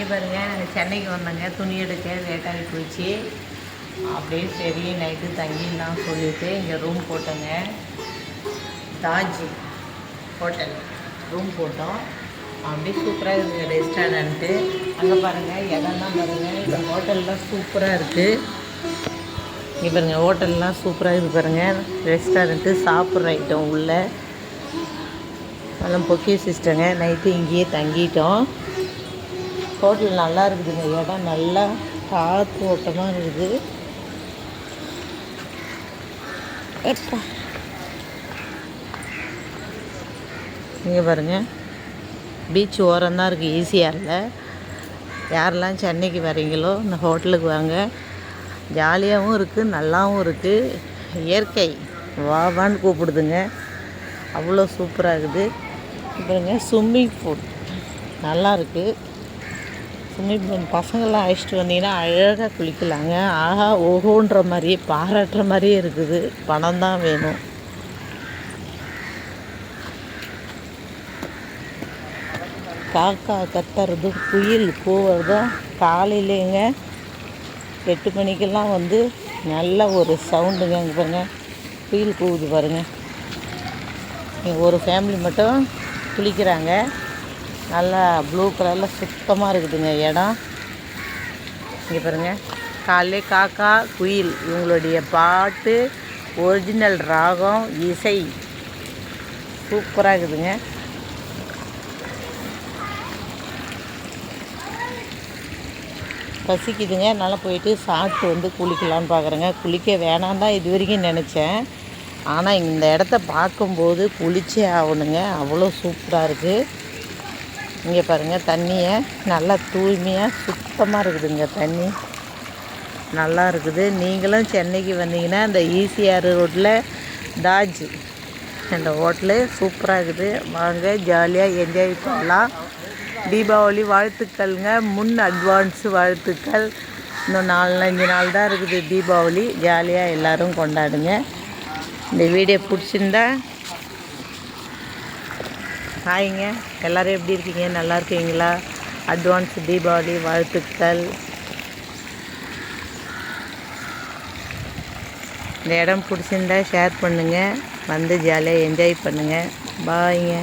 இங்கே பாருங்கள், நாங்கள் சென்னைக்கு வந்தோங்க. துணி எடுக்க லேட்டாகி போச்சு. அப்படியே சரி நைட்டு தங்கிடலாம் சொல்லிவிட்டு இங்கே ரூம் போட்டோங்க. தாஜ் ஹோட்டல் ரூம் போட்டோம். அப்படியே சூப்பராக இருக்குதுங்க ரெஸ்டாரண்ட்டு. அங்கே பாருங்கள், இடம்லாம் பாருங்கள். இந்த ஹோட்டல்லாம் சூப்பராக இருக்குது. இங்கே பாருங்கள், ஹோட்டல்லாம் சூப்பராக இருக்குது பாருங்கள். ரெஸ்டாரண்ட்டு சாப்பிட்ற ஐட்டம் உள்ள அதெல்லாம் பொக்கே சிஸ்டங்க. நைட்டு இங்கேயே தங்கிட்டோம். ஹோட்டல் நல்லா இருக்குதுங்க. இடம் நல்லா காற்று ஓட்டமாக இருக்குது. எப்பா இங்கே பாருங்கள், பீச் ஓரம் தான் இருக்குது. ஈஸியாக யாரெல்லாம் சென்னைக்கு வரீங்களோ இந்த ஹோட்டலுக்கு வாங்க. ஜாலியாகவும் இருக்குது, நல்லாவும் இருக்குது. இயற்கை வாவான்னு கூப்பிடுதுங்க. அவ்வளோ சூப்பராக இருக்குது. பாருங்க, ஸ்விம்மிங் பூல் நல்லா இருக்குது. ஸ்விம்மிங் பூல் பசங்கள்லாம் அழைச்சிட்டு வந்தீங்கன்னா அழகாக குளிக்கலாங்க. ஆஹா ஓஹோன்ற மாதிரியே பாராட்டுற மாதிரியே இருக்குது. பணம் தான் வேணும். காக்கா கத்துறதும் குயில் கூவுறதும் காலையிலேங்க 8 மணிக்கெல்லாம் வந்து நல்ல ஒரு சவுண்டுங்க. அங்கே பாருங்கள், குயில் கூவுது பாருங்கள். ஒரு ஃபேமிலி மட்டும் குளிக்கிறாங்க. நல்லா ப்ளூ கலரில் சுத்தமாக இருக்குதுங்க இடம். இங்கே பாருங்கள், காலையிலே காக்கா குயில் இவங்களுடைய பாட்டு, ஒரிஜினல் ராகம், இசை சூப்பராக இருக்குதுங்க. பசிக்குதுங்க. அதனால் போயிட்டு சாப்பிட்டு வந்து குளிக்கலான்னு பார்க்குறேங்க. குளிக்க வேணாம் தான் இது வரைக்கும் நினச்சேன். ஆனால் இந்த இடத்த பார்க்கும்போது குளிச்சே ஆகணுங்க. அவ்வளோ சூப்பராக இருக்குது. இங்கே பாருங்கள், தண்ணியை நல்லா தூய்மையாக சுத்தமாக இருக்குதுங்க. தண்ணி நல்லா இருக்குது. நீங்களும் சென்னைக்கு வந்தீங்கன்னா இந்த ஈசிஆர் ரோட்டில் தாஜ் இந்த ஹோட்டலு சூப்பராக இருக்குது. வாங்க, ஜாலியாக என்ஜாய் பண்ணலாம். தீபாவளி வாழ்த்துக்கள்ங்க. முன் அட்வான்ஸு வாழ்த்துக்கள். இன்னும் 4-5 நாள் தான் இருக்குது தீபாவளி. ஜாலியாக எல்லோரும் கொண்டாடுங்க. இந்த வீடியோ பிடிச்சிருந்தா ஹாய்ங்க. எல்லோரும் எப்படி இருக்கீங்க? நல்லா இருக்கீங்களா? அட்வான்ஸ் தீபாவளி வாழ்த்துக்கள். இந்த இடம் பிடிச்சிருந்தா ஷேர் பண்ணுங்கள். வந்து ஜாலியாக என்ஜாய் பண்ணுங்கள். பாய்ங்க.